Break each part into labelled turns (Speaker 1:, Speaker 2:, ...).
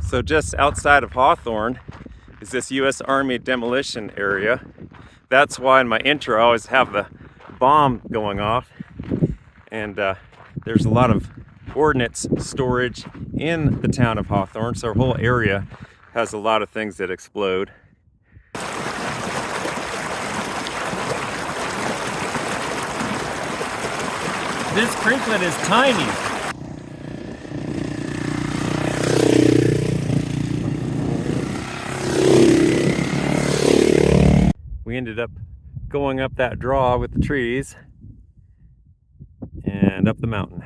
Speaker 1: So just outside of Hawthorne is this U.S. Army demolition area. That's why in my intro I always have the bomb going off. And there's a lot of ordnance storage in the town of Hawthorne, so our whole area has a lot of things that explode. This crinklet is tiny. We ended up going up that draw with the trees and up the mountain.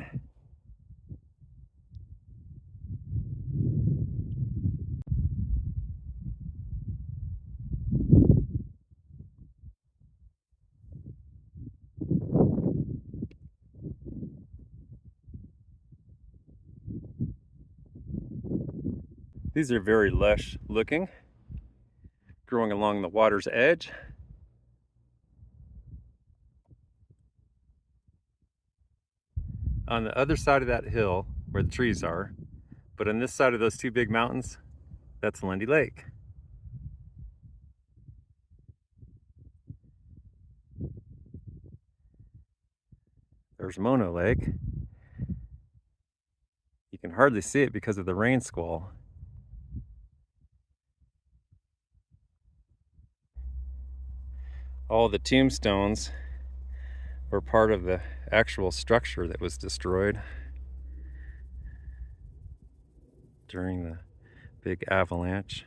Speaker 1: These are very lush looking, growing along the water's edge. On the other side of that hill, where the trees are, but on this side of those two big mountains, that's Lundy Lake. There's Mono Lake. You can hardly see it because of the rain squall. All the tombstones were part of the actual structure that was destroyed during the big avalanche.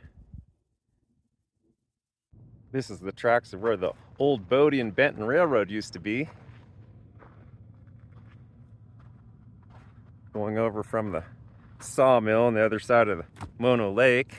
Speaker 1: This is the tracks of where the old Bodie and Benton Railroad used to be. Going over from the sawmill on the other side of the Mono Lake.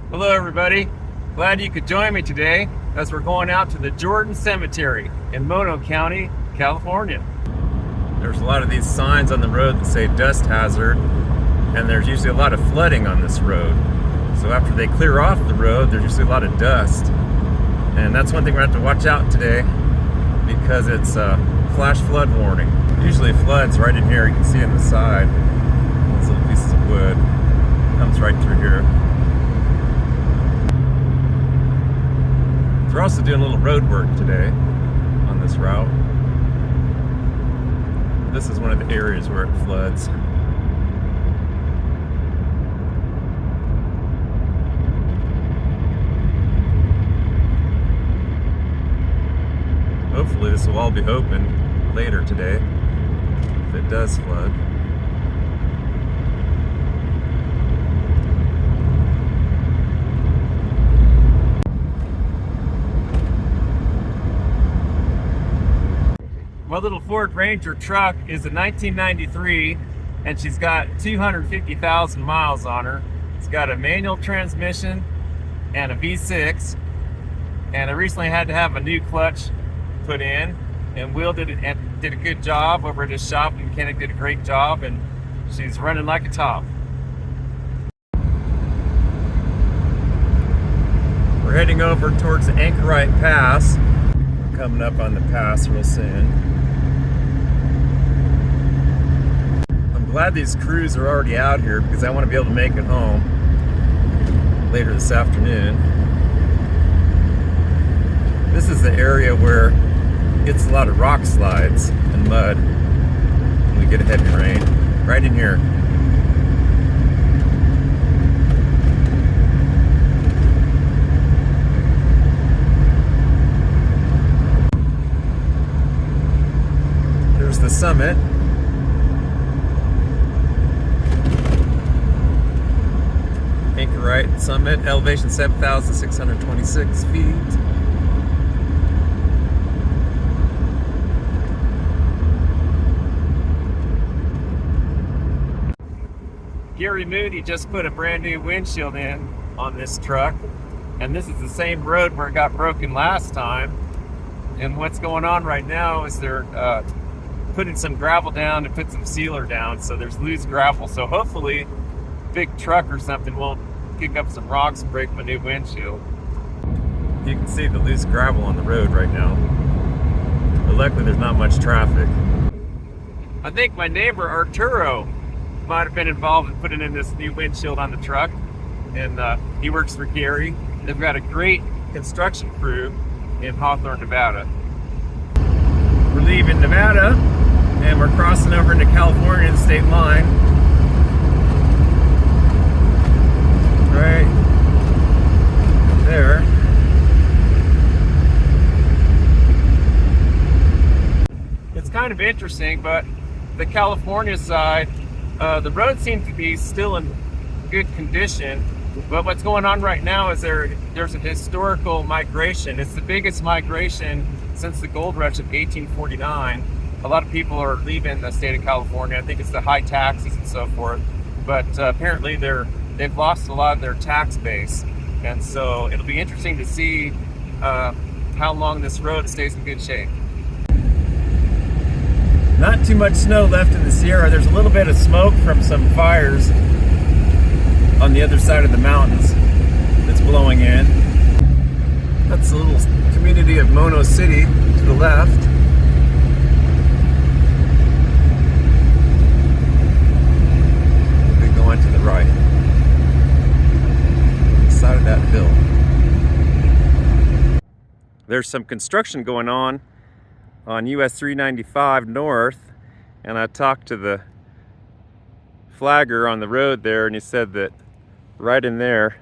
Speaker 1: Hello everybody, glad you could join me today as we're going out to the Jorden Cemetery in Mono County, California. There's a lot of these signs on the road that say dust hazard, and there's usually a lot of flooding on this road. So after they clear off the road, there's usually a lot of dust. And that's one thing we're going to have to watch out today because it's a flash flood warning. Usually it floods right in here, you can see on the side. Those little pieces of wood. Comes right through here. We're also doing a little road work today on this route. This is one of the areas where it floods. Hopefully this will all be open later today if it does flood. My little Ford Ranger truck is a 1993 and she's got 250,000 miles on her. It's got a manual transmission and a V6, and I recently had to have a new clutch put in, and Will did a good job over at his shop. The mechanic did a great job, and she's running like a top. We're heading over towards the Anchorite Pass. We're coming up on the pass real soon. I'm glad these crews are already out here because I want to be able to make it home later this afternoon. This is the area where gets a lot of rock slides and mud when we get a heavy rain. Right in here. There's the summit. Anchorite Summit, elevation 7,626 feet. Gary Moody just put a brand new windshield in on this truck, and this is the same road where it got broken last time. And what's going on right now is they're putting some gravel down to put some sealer down, so there's loose gravel. So hopefully a big truck or something won't kick up some rocks and break my new windshield. You can see the loose gravel on the road right now, but luckily there's not much traffic. I think my neighbor Arturo might have been involved in putting in this new windshield on the truck, and he works for Gary. They've got a great construction crew in Hawthorne, Nevada. We're leaving Nevada and we're crossing over into California, the state line. Right there. It's kind of interesting, but the California side, the road seems to be still in good condition, but what's going on right now is there's a historical migration. It's the biggest migration since the gold rush of 1849. A lot of people are leaving the state of California. I think it's the high taxes and so forth, but apparently they've lost a lot of their tax base, and so it'll be interesting to see how long this road stays in good shape. Not too much snow left in the Sierra. There's a little bit of smoke from some fires on the other side of the mountains that's blowing in. That's the little community of Mono City to the left. We'll be going to the right, side of that hill. There's some construction going on US 395 north, and I talked to the flagger on the road there, and he said that right in there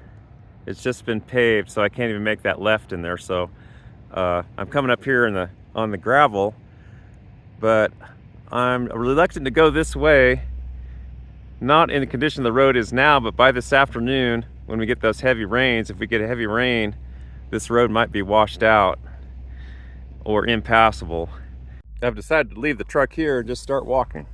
Speaker 1: it's just been paved, so I can't even make that left in there. So I'm coming up here on the gravel, but I'm reluctant to go this way, not in the condition the road is now, but by this afternoon when we get those heavy rains, if we get a heavy rain, this road might be washed out or impassable. I've decided to leave the truck here and just start walking.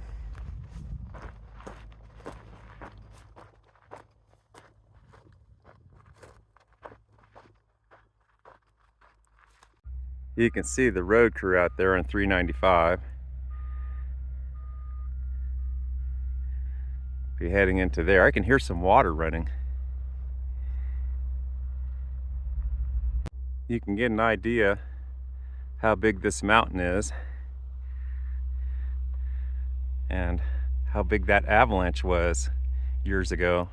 Speaker 1: You can see the road crew out there on 395. Be heading into there. I can hear some water running. You can get an idea how big this mountain is and how big that avalanche was years ago.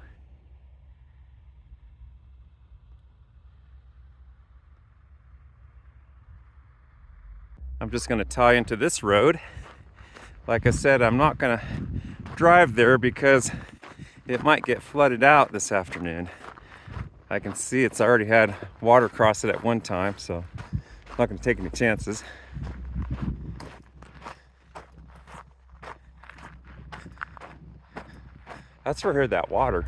Speaker 1: I'm just going to tie into this road. Like I said, I'm not going to drive there because it might get flooded out this afternoon. I can see it's already had water cross it at one time, so I'm not going to take any chances. That's where I heard that water.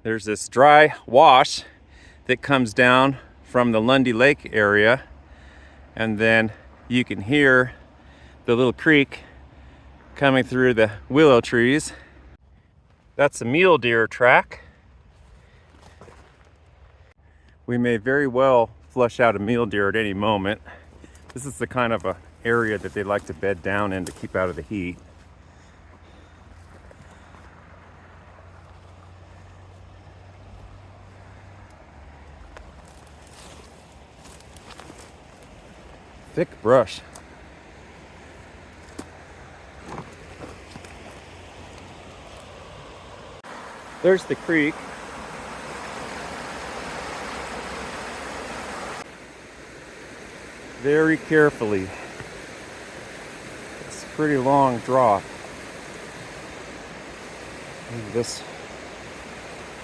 Speaker 1: There's this dry wash that comes down from the Lundy Lake area, and then you can hear the little creek coming through the willow trees. That's a mule deer track. We may very well flush out a mule deer at any moment. This is the kind of a area that they like to bed down in to keep out of the heat. Thick brush. There's the creek. Very carefully. It's a pretty long drop. Move this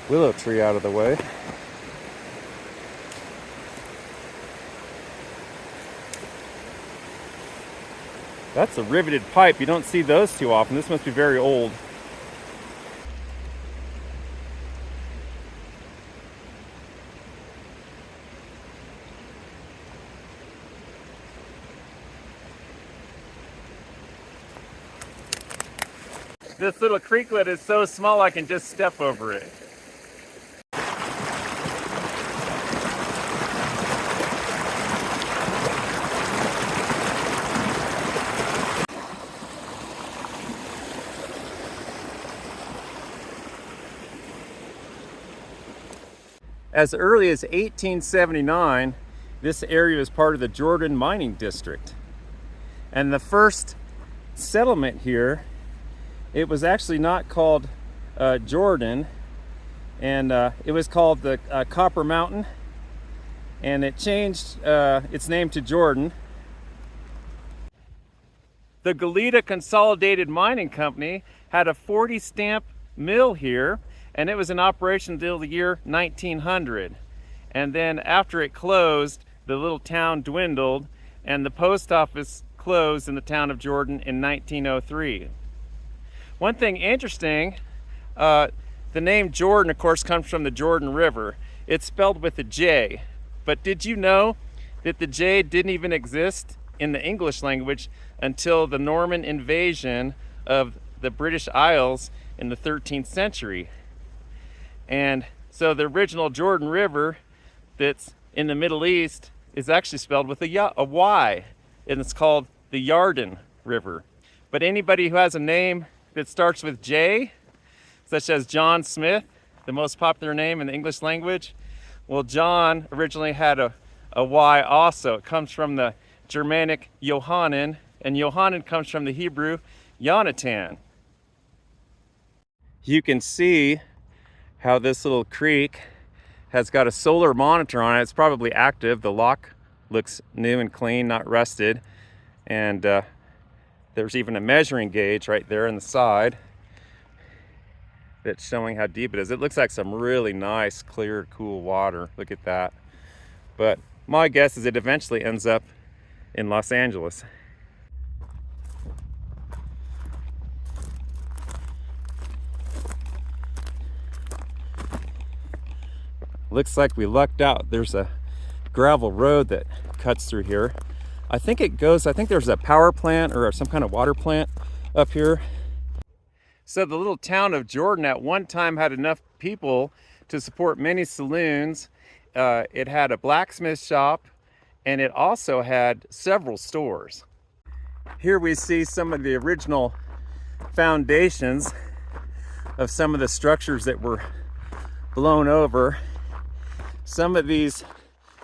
Speaker 1: willow tree out of the way. That's a riveted pipe. You don't see those too often. This must be very old. This little creeklet is so small I can just step over it. As early as 1879, this area was part of the Jorden mining district. And the first settlement here, it was actually not called Jorden, and it was called the Copper Mountain, and it changed its name to Jorden. The Goleta Consolidated Mining Company had a 40 stamp mill here, and it was in operation until the year 1900. And then after it closed, the little town dwindled, and the post office closed in the town of Jorden in 1903. One thing interesting, the name Jorden, of course, comes from the Jordan River. It's spelled with a J. But did you know that the J didn't even exist in the English language until the Norman invasion of the British Isles in the 13th century? And so the original Jordan River that's in the Middle East is actually spelled with a Y, and it's called the Jorden River. But anybody who has a name that starts with J, such as John Smith, the most popular name in the English language, well, John originally had a Y also. It comes from the Germanic Johannan, and Johannan comes from the Hebrew Yonatan. You can see how this little creek has got a solar monitor on it. It's probably active. The lock looks new and clean, not rusted. And there's even a measuring gauge right there in the side that's showing how deep it is. It looks like some really nice, clear, cool water. Look at that. But my guess is it eventually ends up in Los Angeles. Looks like we lucked out. There's a gravel road that cuts through here. I think there's a power plant or some kind of water plant up here. So the little town of Jorden at one time had enough people to support many saloons. It had a blacksmith shop, and it also had several stores. Here we see some of the original foundations of some of the structures that were blown over. Some of these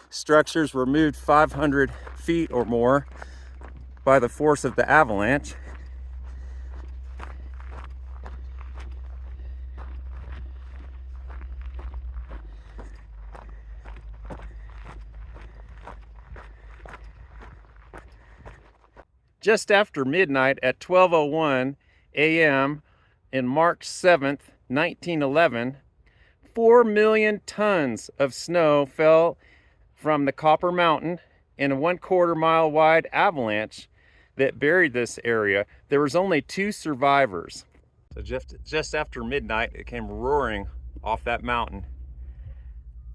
Speaker 1: structures were moved 500 feet or more by the force of the avalanche. Just after midnight at 12:01 a.m. in March 7th, 1911, 4 million tons of snow fell from the Copper Mountain in a 1/4 mile wide avalanche that buried this area. There was only 2 survivors. So just after midnight, it came roaring off that mountain.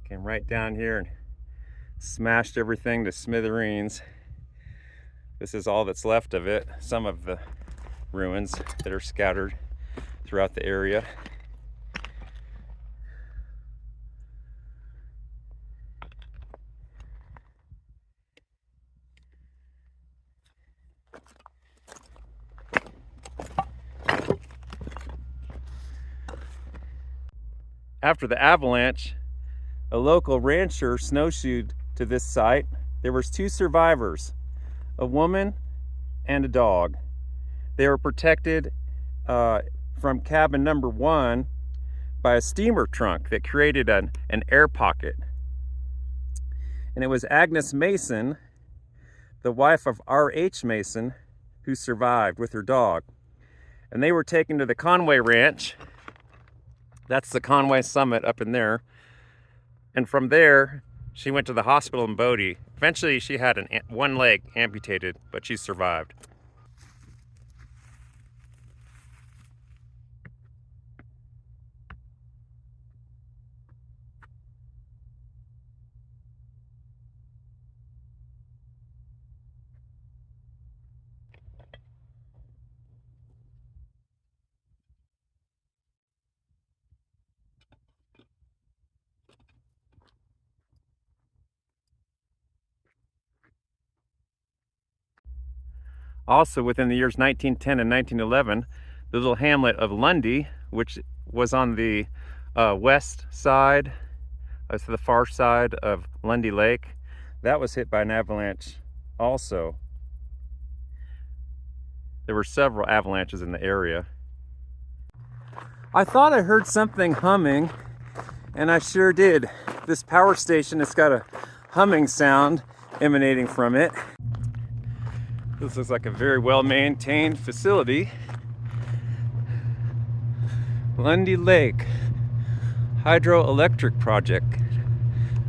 Speaker 1: Came right down here and smashed everything to smithereens. This is all that's left of it. Some of the ruins that are scattered throughout the area. After the avalanche, a local rancher snowshoed to this site. There was 2 survivors, a woman and a dog. They were protected from cabin number 1 by a steamer trunk that created an air pocket. And it was Agnes Mason, the wife of R.H. Mason, who survived with her dog. And they were taken to the Conway Ranch. That's the Conway Summit up in there. And from there, she went to the hospital in Bodie. Eventually, she had one leg amputated, but she survived. Also, within the years 1910 and 1911, the little hamlet of Lundy, which was on the west side, to the far side of Lundy Lake, that was hit by an avalanche also. There were several avalanches in the area. I thought I heard something humming, and I sure did. This power station has got a humming sound emanating from it. This looks like a very well-maintained facility. Lundy Lake Hydroelectric Project,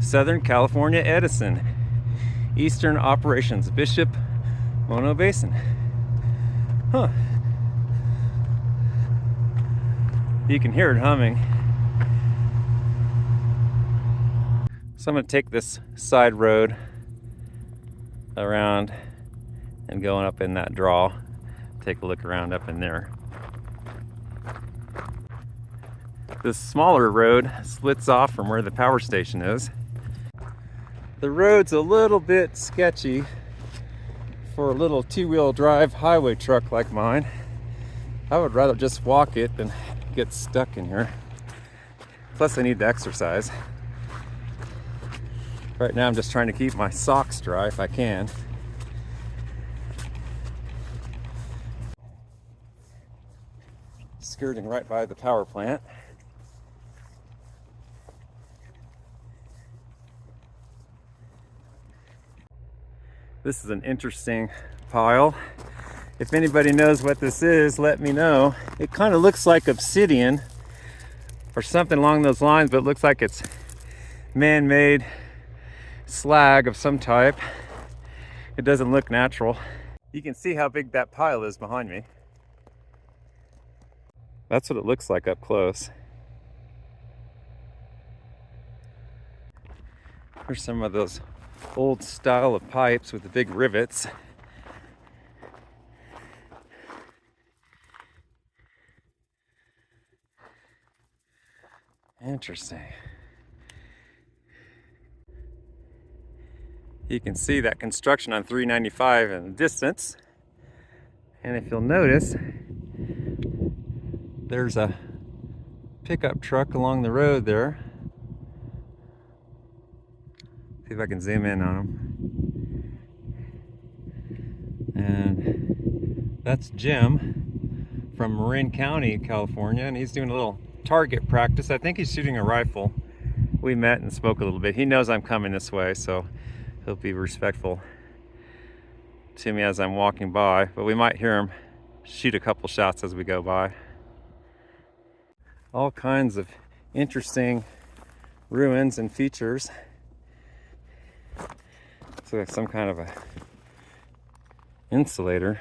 Speaker 1: Southern California Edison, Eastern Operations, Bishop Mono Basin. Huh. You can hear it humming. So I'm going to take this side road around and going up in that draw. Take a look around up in there. This smaller road splits off from where the power station is. The road's a little bit sketchy for a little 2-wheel drive highway truck like mine. I would rather just walk it than get stuck in here. Plus I need to exercise. Right now I'm just trying to keep my socks dry if I can. Skirting right by the power plant. This is an interesting pile. If anybody knows what this is, let me know. It kind of looks like obsidian or something along those lines, but it looks like it's man-made slag of some type. It doesn't look natural. You can see how big that pile is behind me. That's what it looks like up close. Here's some of those old style of pipes with the big rivets. Interesting. You can see that construction on 395 in the distance. And if you'll notice, there's a pickup truck along the road there. See if I can zoom in on them. And That's Jim from Marin County, California, and he's doing a little target practice. I think he's shooting a rifle. We met and spoke a little bit. He knows I'm coming this way, so he'll be respectful to me as I'm walking by, but we might hear him shoot a couple shots as we go by. All kinds of interesting ruins and features. Looks like some kind of a insulator.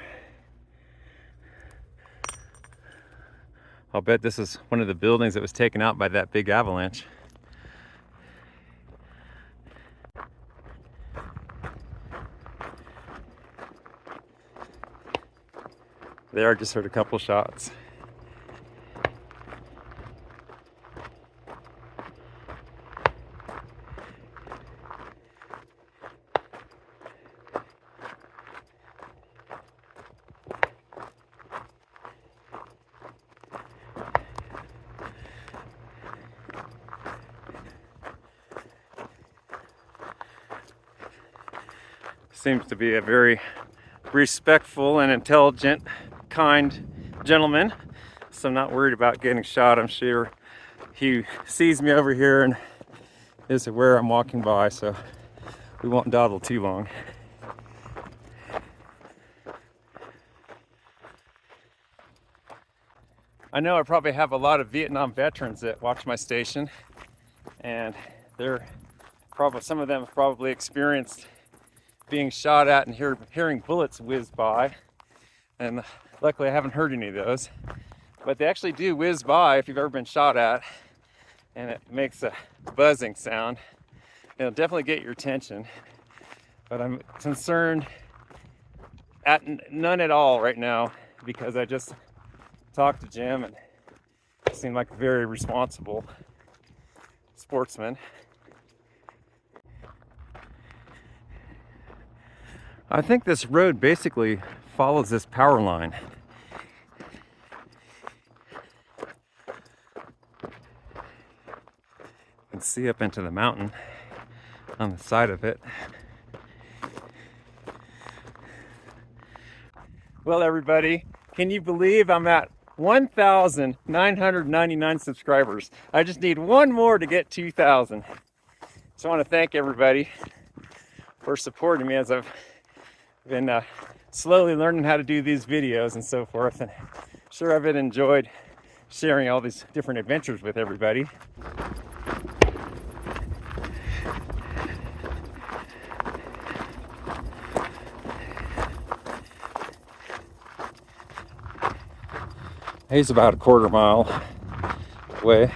Speaker 1: I'll bet this is one of the buildings that was taken out by that big avalanche. There, I just heard a couple shots. Seems to be a very respectful and intelligent, kind gentleman, so I'm not worried about getting shot. I'm sure he sees me over here and is aware I'm walking by, so we won't dawdle too long. I know I probably have a lot of Vietnam veterans that watch my station, and they're probably, some of them have probably experienced being shot at and hearing bullets whiz by, and luckily I haven't heard any of those, but they actually do whiz by if you've ever been shot at, and it makes a buzzing sound. It'll definitely get your attention, but I'm concerned at none at all right now, because I just talked to Jim and he seemed like a very responsible sportsman. I think this road basically follows this power line. You can see up into the mountain on the side of it. Well, everybody, can you believe I'm at 1,999 subscribers? I just need one more to get 2,000. So I want to thank everybody for supporting me as I've been slowly learning how to do these videos and so forth, and sure I've enjoyed sharing all these different adventures with everybody. He's about a quarter mile away.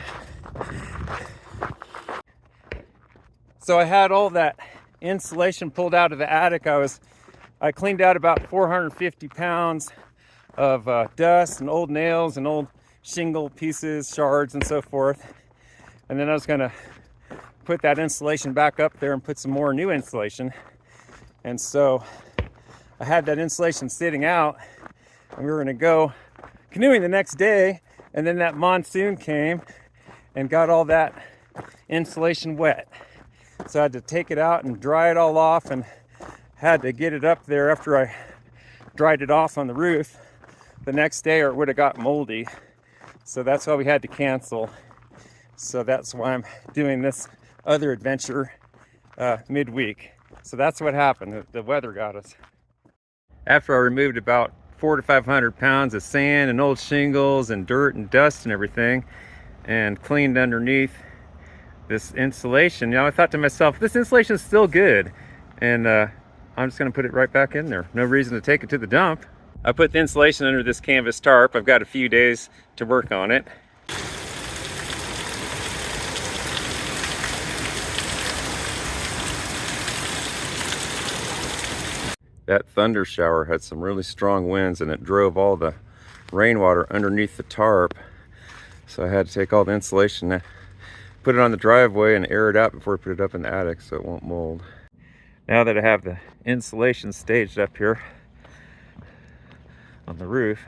Speaker 1: So I had all that insulation pulled out of the attic. I cleaned out about 450 pounds of dust and old nails and old shingle pieces, shards, and so forth. And then I was gonna put that insulation back up there and put some more new insulation. And so I had that insulation sitting out, and we were gonna go canoeing the next day, and then that monsoon came and got all that insulation wet. So I had to take it out and dry it all off, and had to get it up there after I dried it off on the roof the next day, or it would have got moldy. So that's why we had to cancel. So that's why I'm doing this other adventure midweek. So that's what happened. The weather got us. After I removed about 400 to 500 pounds of sand and old shingles and dirt and dust and everything, and cleaned underneath this insulation, I thought to myself, this insulation is still good, and I'm just going to put it right back in there. No reason to take it to the dump. I put the insulation under this canvas tarp. I've got a few days to work on it. That thunder shower had some really strong winds, and it drove all the rainwater underneath the tarp. So I had to take all the insulation, put it on the driveway, and air it out before I put it up in the attic so it won't mold. Now that I have the insulation staged up here on the roof,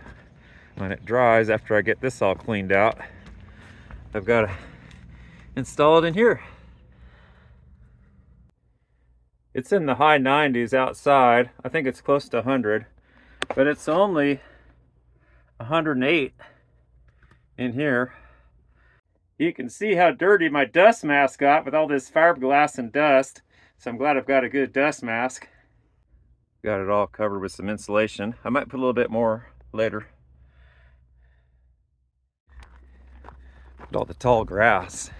Speaker 1: when it dries, after I get this all cleaned out, I've got to install it in here. It's in the high 90s outside. I think it's close to 100, but it's only 108 in here. You can see how dirty my dust mask got with all this fiberglass and dust. So I'm glad I've got a good dust mask. Got it all covered with some insulation. I might put a little bit more later. Look at all the tall grass.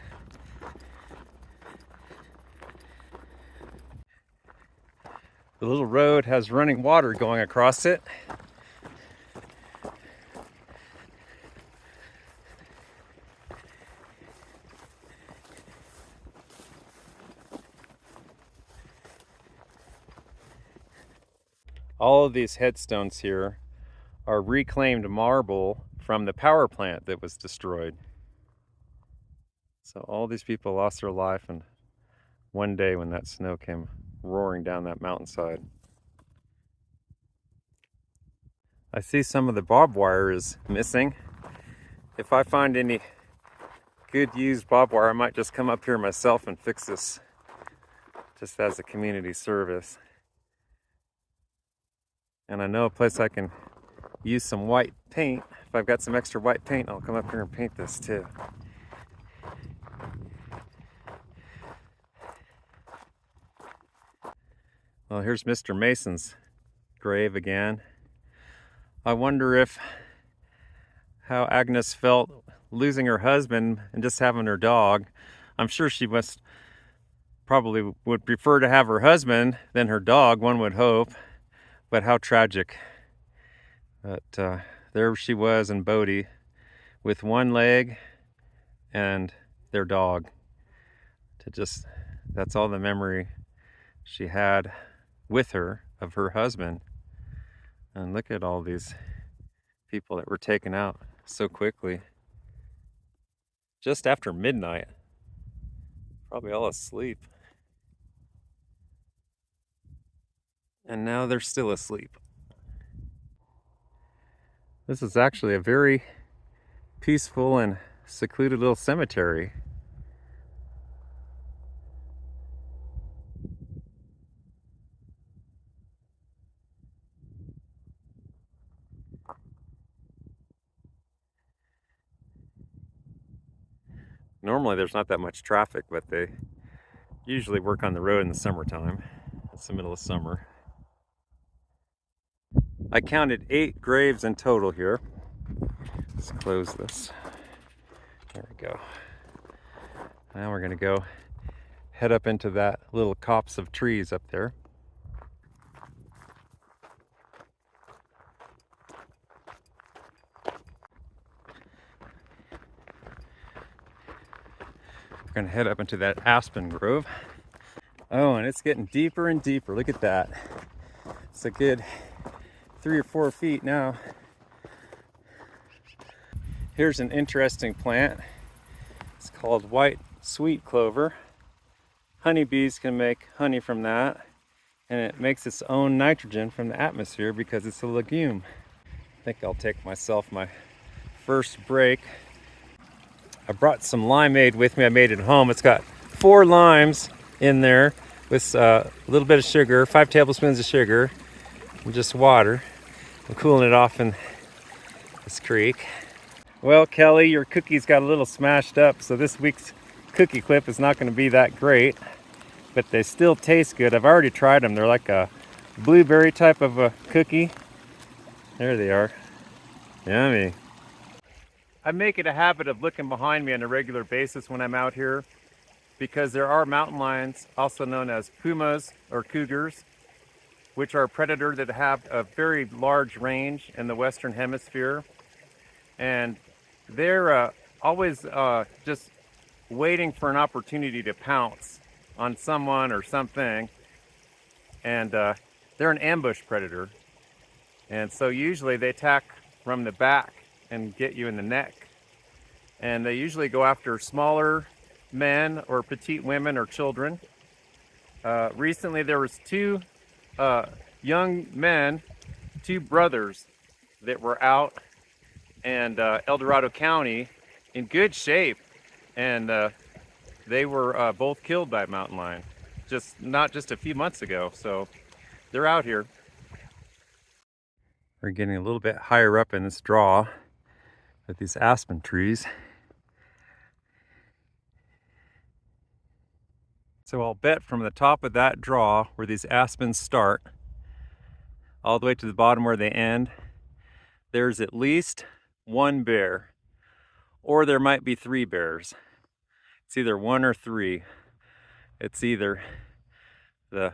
Speaker 1: The little road has running water going across it. All of these headstones here are reclaimed marble from the power plant that was destroyed. So all these people lost their life in one day when that snow came roaring down that mountainside. I see some of the barbed wire is missing. If I find any good used barbed wire, I might just come up here myself and fix this just as a community service. And I know a place I can use some white paint. If I've got some extra white paint, I'll come up here and paint this too. Well, here's Mr. Mason's grave again. I wonder if how Agnes felt losing her husband and just having her dog. I'm sure she must probably would prefer to have her husband than her dog, one would hope. But how tragic. But there she was in Bodie with one leg and their dog. That's all the memory she had with her of her husband. And look at all these people that were taken out so quickly. Just after midnight. Probably all asleep. And now they're still asleep. This is actually a very peaceful and secluded little cemetery. Normally there's not that much traffic, but they usually work on the road in the summertime. It's the middle of summer. I counted 8 graves in total here. Let's close this. There we go. Now we're gonna go head up into that little copse of trees up there. We're gonna head up into that aspen grove. Oh, and it's getting deeper and deeper. Look at that. It's a good 3 or 4 feet now. Here's an interesting plant. It's called white sweet clover. Honeybees can make honey from that, and it makes its own nitrogen from the atmosphere because it's a legume. I think I'll take myself my first break. I brought some limeade with me. I made it at home. It's got 4 limes in there with a little bit of sugar, 5 tablespoons of sugar, and just water. I'm cooling it off in this creek. Well, Kelly, your cookies got a little smashed up, so this week's cookie clip is not going to be that great, but they still taste good. I've already tried them. They're like a blueberry type of a cookie. There they are. Yummy. I make it a habit of looking behind me on a regular basis when I'm out here because there are mountain lions, also known as pumas or cougars, which are a predator that have a very large range in the Western Hemisphere. And they're always just waiting for an opportunity to pounce on someone or something. And they're an ambush predator. And so usually they attack from the back and get you in the neck. And they usually go after smaller men or petite women or children. Recently there was 2 young men, 2 brothers that were out in El Dorado County in good shape, and they were both killed by a mountain lion not just a few months ago. So they're out here. We're getting a little bit higher up in this draw with these aspen trees. So I'll bet from the top of that draw where these aspens start all the way to the bottom where they end, there's at least one bear, or there might be 3 bears. It's either 1 or 3. It's either the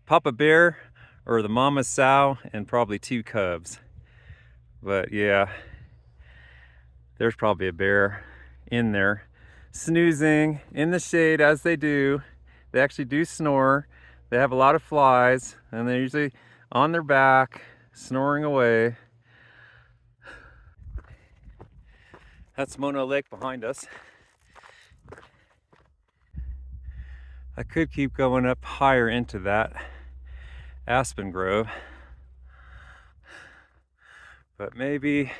Speaker 1: papa bear or the mama sow and probably 2 cubs. But yeah, there's probably a bear in there snoozing in the shade as they do. They actually do snore. They have a lot of flies and they're usually on their back snoring away. That's Mono Lake behind us. I could keep going up higher into that aspen grove, but maybe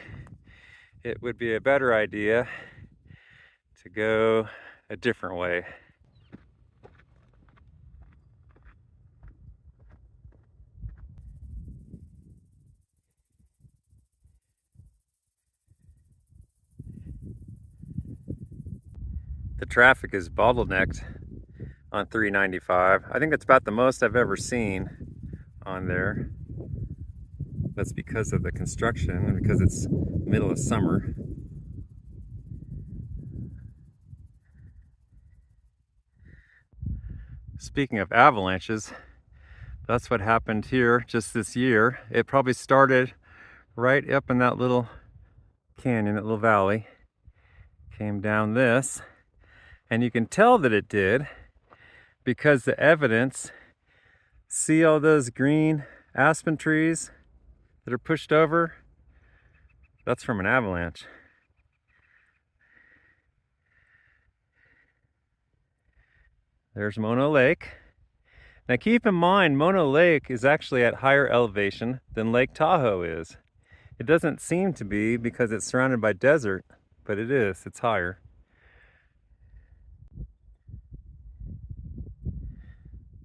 Speaker 1: it would be a better idea to go a different way. The traffic is bottlenecked on 395. I think that's about the most I've ever seen on there. That's because of the construction and because it's middle of summer. Speaking of avalanches, that's what happened here just this year. It probably started right up in that little canyon, that little valley. Came down this, and you can tell that it did because the evidence, see all those green aspen trees that are pushed over? That's from an avalanche. There's Mono Lake. Now keep in mind, Mono Lake is actually at higher elevation than Lake Tahoe is. It doesn't seem to be because it's surrounded by desert, but it is, it's higher.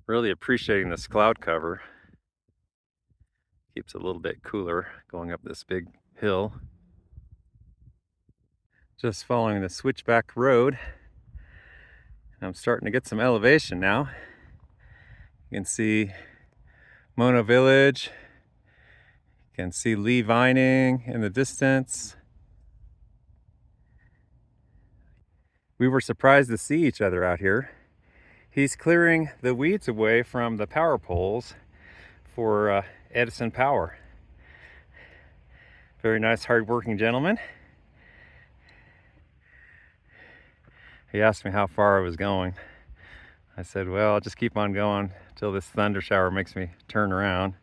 Speaker 1: Really appreciating this cloud cover. Keeps it a little bit cooler going up this big hill. Just following the switchback road. I'm starting to get some elevation now. You can see Mono Village. You can see Lee Vining in the distance. We were surprised to see each other out here. He's clearing the weeds away from the power poles for Edison Power. Very nice, hard-working gentleman. He asked me how far I was going. I said, well, I'll just keep on going until this thunder shower makes me turn around.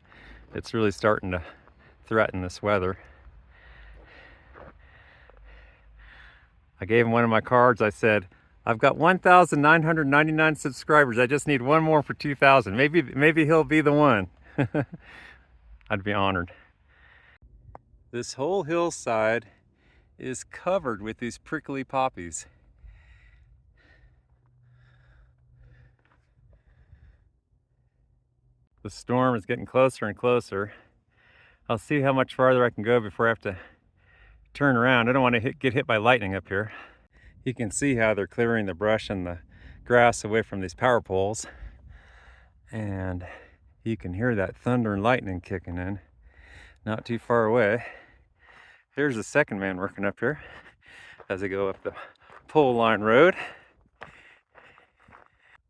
Speaker 1: It's really starting to threaten this weather. I gave him one of my cards. I said, I've got 1,999 subscribers. I just need one more for 2,000. Maybe he'll be the one. I'd be honored. This whole hillside is covered with these prickly poppies. The storm is getting closer and closer. I'll see how much farther I can go before I have to turn around. I don't want to get hit by lightning up here. You can see how they're clearing the brush and the grass away from these power poles. And you can hear that thunder and lightning kicking in. Not too far away. Here's the second man working up here as I go up the pole line road.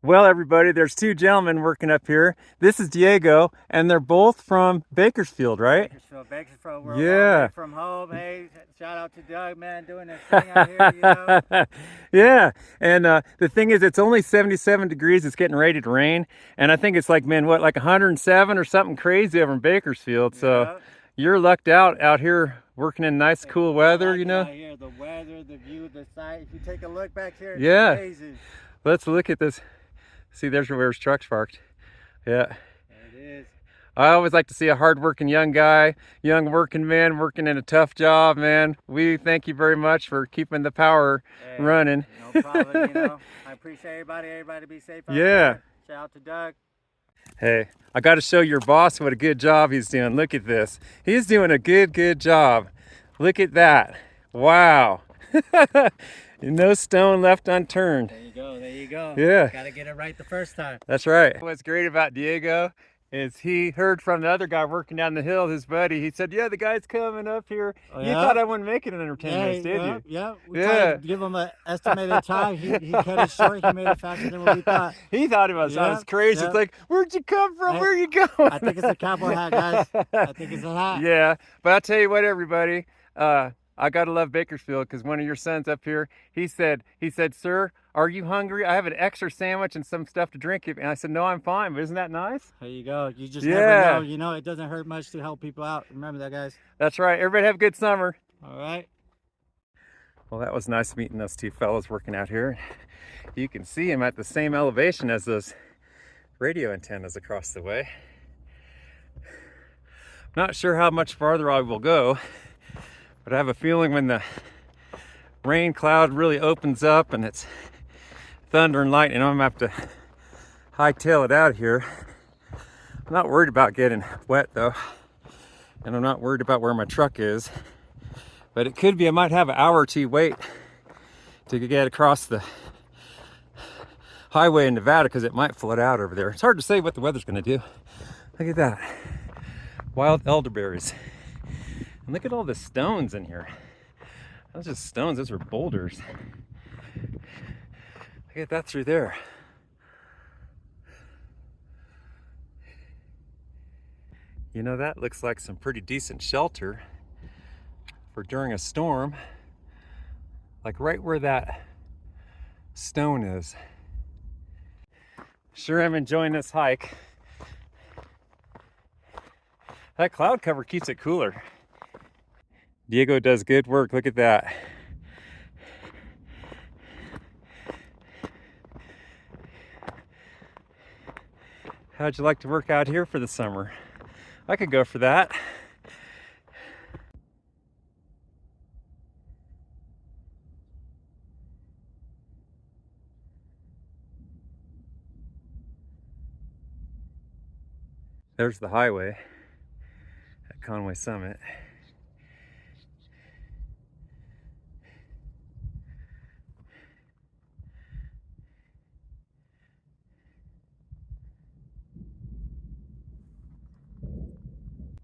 Speaker 1: Well, everybody, there's 2 gentlemen working up here. This is Diego, and they're both from Bakersfield, right?
Speaker 2: Bakersfield, we're a long way from home. Hey, shout out to Doug, man, doing this thing out here, you know?
Speaker 1: Yeah, and the thing is, it's only 77 degrees. It's getting ready to rain, and I think it's like, man, what, like 107 or something crazy over in Bakersfield. So you're lucked out here working in nice, cool weather, you know?
Speaker 2: Out here, the weather, the view, the sight. If you take a look back here, it's amazing.
Speaker 1: Let's look at this. See, there's where his truck's parked. Yeah.
Speaker 2: It is.
Speaker 1: I always like to see a hard-working young guy, young working man working in a tough job, man. We thank you very much for keeping the power running.
Speaker 2: No problem, you know. I appreciate everybody be safe out there. Shout out to Doug.
Speaker 1: Hey, I got to show your boss what a good job he's doing. Look at this. He's doing a good job. Look at that. Wow. No stone left unturned.
Speaker 2: There you go. There you go.
Speaker 1: Yeah.
Speaker 2: Got to get it right the first time.
Speaker 1: That's right. What's great about Diego is he heard from the other guy working down the hill, his buddy. He said, yeah, the guy's coming up here.
Speaker 2: Oh,
Speaker 1: You
Speaker 2: yeah?
Speaker 1: thought I wouldn't make it in under 10 minutes, did you?
Speaker 2: Yeah. We
Speaker 1: Yeah.
Speaker 2: tried to give him an estimated time. He cut it short. He made it faster than what we thought.
Speaker 1: He thought it was. That was crazy.
Speaker 2: Yeah.
Speaker 1: It's like, where'd you come from? Where are you going?
Speaker 2: I think it's a cowboy hat, guys. I think it's a hat.
Speaker 1: Yeah, but I'll tell you what, everybody. I gotta love Bakersfield because one of your sons up here, he said, sir, are you hungry? I have an extra sandwich and some stuff to drink. And I said, no, I'm fine. But isn't that nice?
Speaker 2: There you go. You just
Speaker 1: Yeah.
Speaker 2: never know. You know, it doesn't hurt much to help people out. Remember that, guys.
Speaker 1: That's right. Everybody have a good summer.
Speaker 2: All right.
Speaker 1: Well, that was nice meeting those two fellows working out here. You can see them at the same elevation as those radio antennas across the way. Not sure how much farther I will go, but I have a feeling when the rain cloud really opens up and it's thunder and lightning, I'm gonna have to hightail it out of here. I'm not worried about getting wet though, and I'm not worried about where my truck is, but it could be I might have an hour or two wait to get across the highway in Nevada because it might flood out over there. It's hard to say what the weather's gonna do. Look at that, wild elderberries. And look at all the stones in here. Those are stones, those are boulders. Look at that through there. You know, that looks like some pretty decent shelter for during a storm. Like right where that stone is. Sure am enjoying this hike. That cloud cover keeps it cooler. Diego does good work, look at that. How'd you like to work out here for the summer? I could go for that. There's the highway at Conway Summit.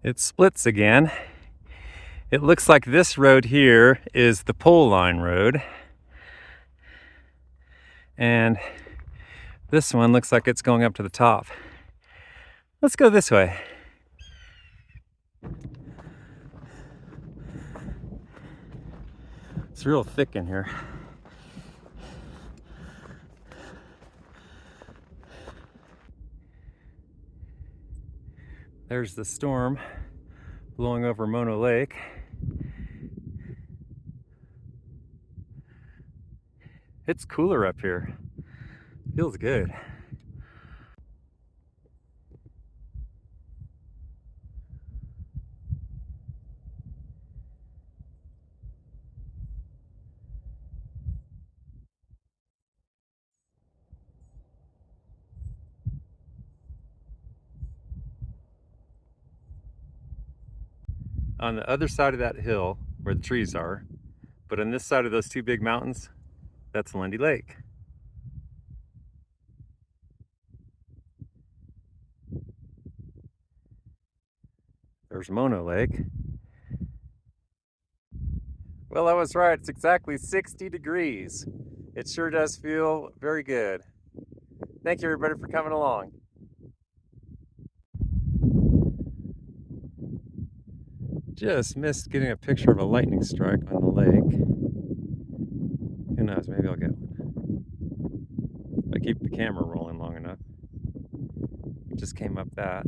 Speaker 1: It splits again. It looks like this road here is the pole line road. And this one looks like it's going up to the top. Let's go this way. It's real thick in here. There's the storm blowing over Mono Lake. It's cooler up here. Feels good. On the other side of that hill where the trees are, but on this side of those two big mountains, that's Lundy Lake. There's Mono Lake. Well, I was right. It's exactly 60 degrees. It sure does feel very good. Thank you, everybody, for coming along. Just missed getting a picture of a lightning strike on the lake. Who knows, maybe I'll get one. If I keep the camera rolling long enough. We just came up that.